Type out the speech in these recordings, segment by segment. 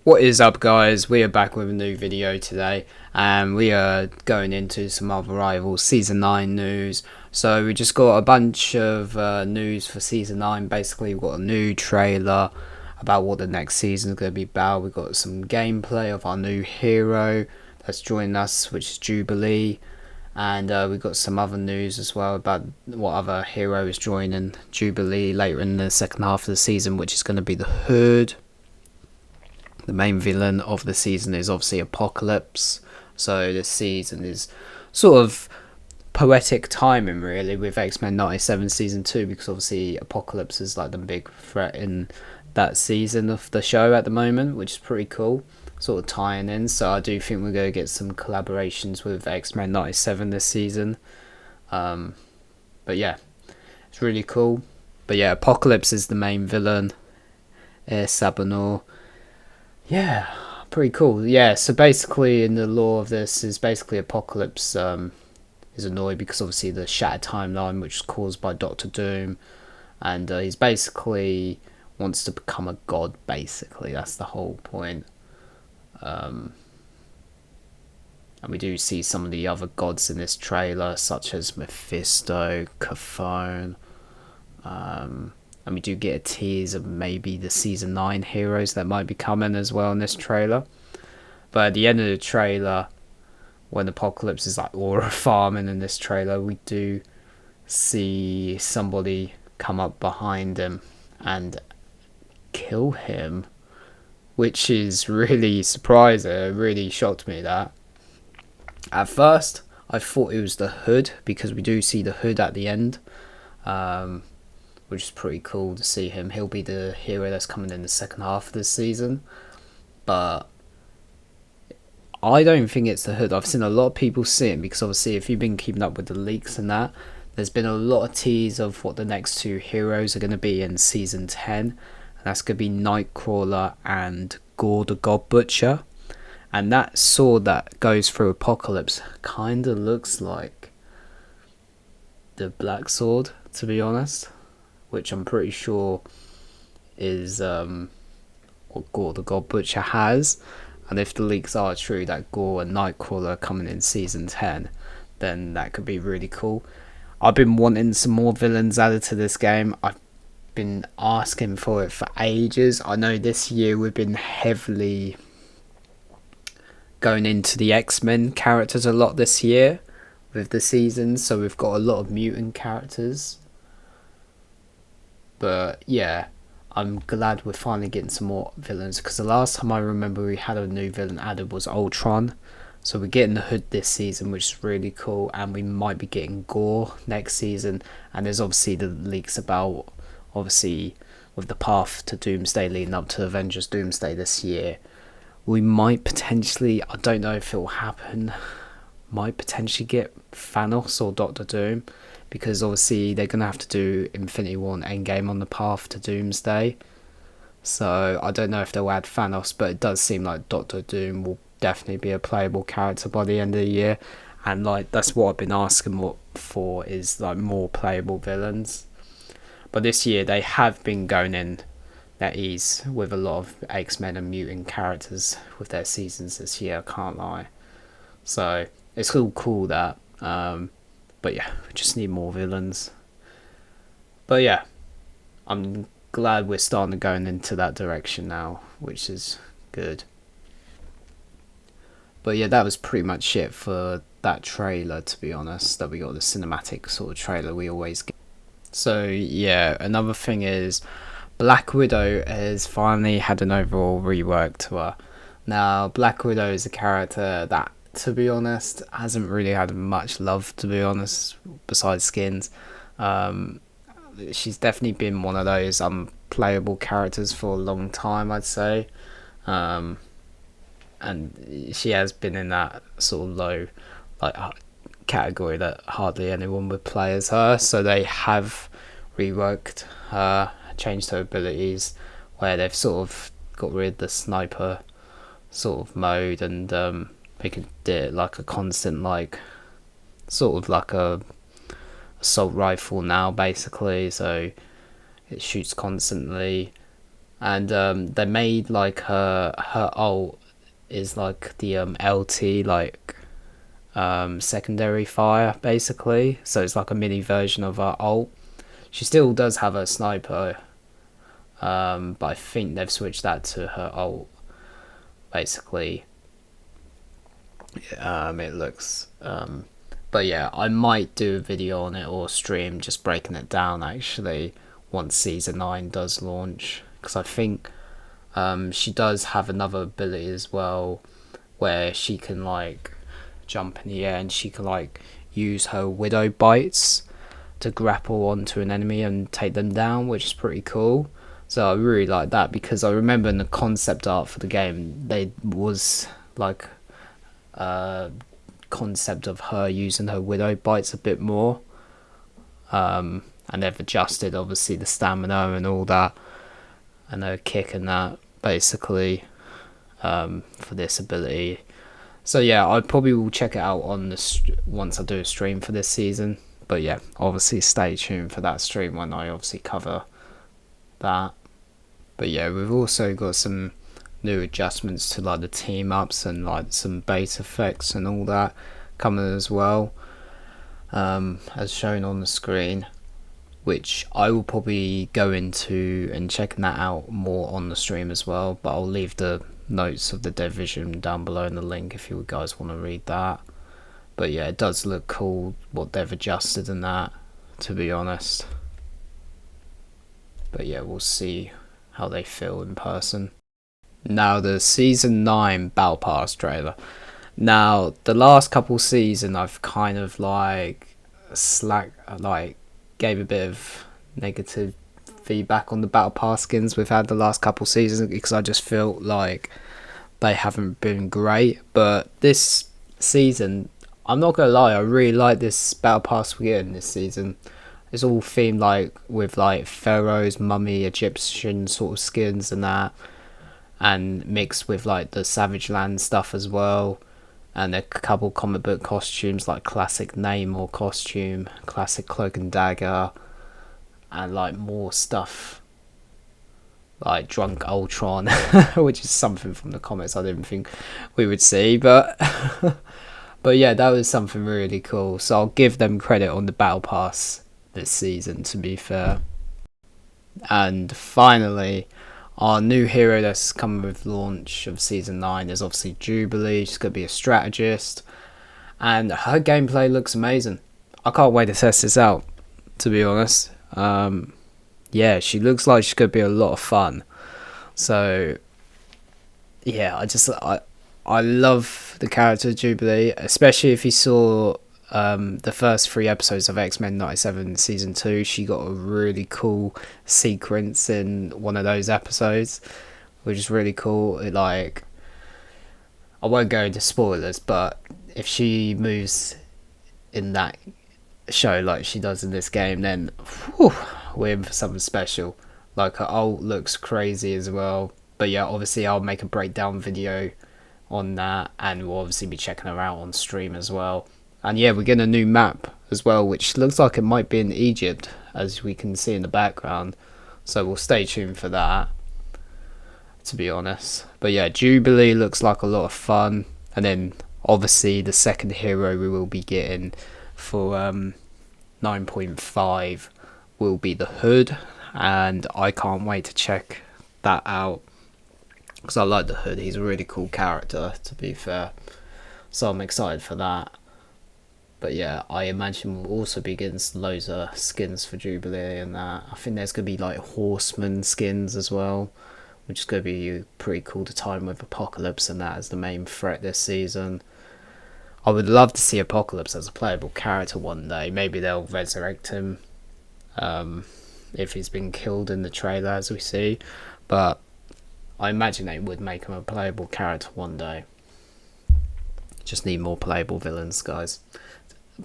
What is up, guys? We are back with a new video today, and we are going into some other Rivals Season 9 news. So we just got a bunch of news for Season 9. Basically, we've got a new trailer about what the next season is going to be about. We've got some gameplay of our new hero that's joining us, which is Jubilee. And we've got some other news as well about what other hero is joining Jubilee later in the second half of the season, which is going to be the Hood. The main villain of the season is obviously Apocalypse, so this season is sort of poetic timing really with X-Men 97 season 2, because obviously Apocalypse is like the big threat in that season of the show at the moment, which is pretty cool, sort of tying in. So I do think we're going to get some collaborations with X-Men 97 this season. But yeah, it's really cool. But yeah, Apocalypse is the main villain. Sabanor. Yeah, pretty cool. Yeah, so basically in the lore of this is basically Apocalypse is annoyed because obviously the shattered timeline, which is caused by Doctor Doom, and he's basically wants to become a god, basically. That's the whole point. And we do see some of the other gods in this trailer, such as Mephisto, Caphone, and we do get a tease of maybe the Season 9 heroes that might be coming as well in this trailer. But at the end of the trailer, when Apocalypse is like aura farming in this trailer, we do see somebody come up behind him and kill him, which is really surprising. It really shocked me that. At first, I thought it was the Hood, because we do see the Hood at the end. Which is pretty cool to see him. He'll be the hero that's coming in the second half of this season. But I don't think it's the Hood. I've seen a lot of people see him, because obviously if you've been keeping up with the leaks and that, there's been a lot of tease of what the next two heroes are going to be in Season 10. And that's going to be Nightcrawler and Gore the God Butcher. And that sword that goes through Apocalypse kind of looks like the Black Sword, to be honest, which I'm pretty sure is what Gore the God Butcher has. And if the leaks are true that Gore and Nightcrawler are coming in Season 10, then that could be really cool. I've been wanting some more villains added to this game. I've been asking for it for ages. I know this year we've been heavily going into the X-Men characters a lot this year with the seasons, so we've got a lot of mutant characters. But yeah, I'm glad we're finally getting some more villains, because the last time I remember we had a new villain added was Ultron. So we're getting the Hood this season, which is really cool, and we might be getting Gore next season. And there's obviously the leaks about, obviously, with the path to Doomsday leading up to Avengers Doomsday this year, we might potentially, I don't know if it will happen, might potentially get Thanos or Doctor Doom, because obviously they're going to have to do Infinity War and Endgame on the path to Doomsday. So I don't know if they'll add Thanos, but it does seem like Doctor Doom will definitely be a playable character by the end of the year. And like that's what I've been asking for, is like more playable villains. But this year they have been going in at ease with a lot of X-Men and mutant characters with their seasons this year, I can't lie. So it's all cool that, but yeah, we just need more villains. But yeah, I'm glad we're starting to go into that direction now, which is good. But yeah, that was pretty much it for that trailer, to be honest, that we got the cinematic sort of trailer we always get. So yeah, another thing is Black Widow has finally had an overall rework to her. Now, Black Widow is a character that, to be honest, hasn't really had much love, to be honest, besides skins. She's definitely been one of those unplayable characters for a long time, I'd say. And she has been in that sort of low category that hardly anyone would play as her. So they have reworked her, changed her abilities, where they've sort of got rid of the sniper sort of mode, and they could do it like a constant, like sort of like a assault rifle now, basically. So it shoots constantly, and they made like her ult is like the LT, like secondary fire basically, so it's like a mini version of her ult. She still does have her sniper, but I think they've switched that to her ult basically. It looks but yeah, I might do a video on it or stream just breaking it down actually once season 9 does launch, because I think she does have another ability as well where she can like jump in the air and she can like use her widow bites to grapple onto an enemy and take them down, which is pretty cool. So I really like that, because I remember in the concept art for the game there was like a concept of her using her widow bites a bit more, and they've adjusted obviously the stamina and all that and her kick and that basically for this ability. So yeah, I probably will check it out on once I do a stream for this season. But yeah, obviously stay tuned for that stream when I obviously cover that. But yeah, we've also got some new adjustments to like the team ups and like some base effects and all that coming as well, as shown on the screen, which I will probably go into and checking that out more on the stream as well. But I'll leave the notes of the division down below in the link if you guys want to read that. But yeah, it does look cool what they've adjusted in that, to be honest. But yeah, we'll see how they feel in person. Now the season 9 Battle Pass trailer. Now the last couple season I've kind of like gave a bit of negative feedback on the Battle Pass skins we've had the last couple seasons, because I just felt like they haven't been great. But this season, I'm not gonna lie, I really like this Battle Pass skin this season. It's all themed like with like pharaohs, mummy, Egyptian sort of skins and that, and mixed with like the Savage Land stuff as well, and a couple comic book costumes like classic Namor costume, classic Cloak and Dagger, and like more stuff like Drunk Ultron, which is something from the comics I didn't think we would see, but but yeah, that was something really cool. So I'll give them credit on the Battle Pass this season, to be fair. And finally, our new hero that's coming with launch of season 9 is obviously Jubilee. She's going to be a strategist, and her gameplay looks amazing. I can't wait to test this out, to be honest. Yeah, she looks like she's going to be a lot of fun. So yeah, I love the character Jubilee, especially if you saw the first 3 episodes of X-Men 97 season 2. She got a really cool sequence in one of those episodes, which is really cool. It, like, I won't go into spoilers, but if she moves in that show like she does in this game, then whew, we're in for something special. Like, her ult looks crazy as well. But yeah, obviously I'll make a breakdown video on that, and we'll obviously be checking her out on stream as well. And yeah, we're getting a new map as well, which looks like it might be in Egypt, as we can see in the background. So we'll stay tuned for that, to be honest. But yeah, Jubilee looks like a lot of fun. And then obviously the second hero we will be getting for 9.5 will be the Hood. And I can't wait to check that out, because I like the Hood. He's a really cool character, to be fair. So I'm excited for that. But yeah, I imagine we'll also be getting loads of skins for Jubilee and that. I think there's going to be like horseman skins as well, which is going to be pretty cool to time with Apocalypse and that as the main threat this season. I would love to see Apocalypse as a playable character one day. Maybe they'll resurrect him if he's been killed in the trailer, as we see. But I imagine they would make him a playable character one day. Just need more playable villains, guys.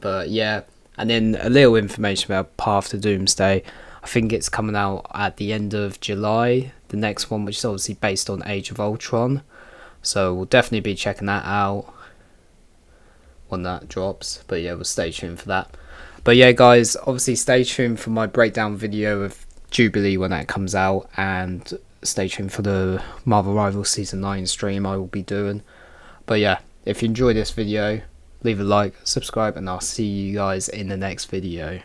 But yeah, and then a little information about Path to Doomsday. I think it's coming out at the end of July, the next one, which is obviously based on Age of Ultron. So we'll definitely be checking that out when that drops. But yeah, we'll stay tuned for that. But yeah, guys, obviously stay tuned for my breakdown video of Jubilee when that comes out, and stay tuned for the Marvel Rivals Season 9 stream I will be doing. But yeah, if you enjoyed this video, leave a like, subscribe, and I'll see you guys in the next video.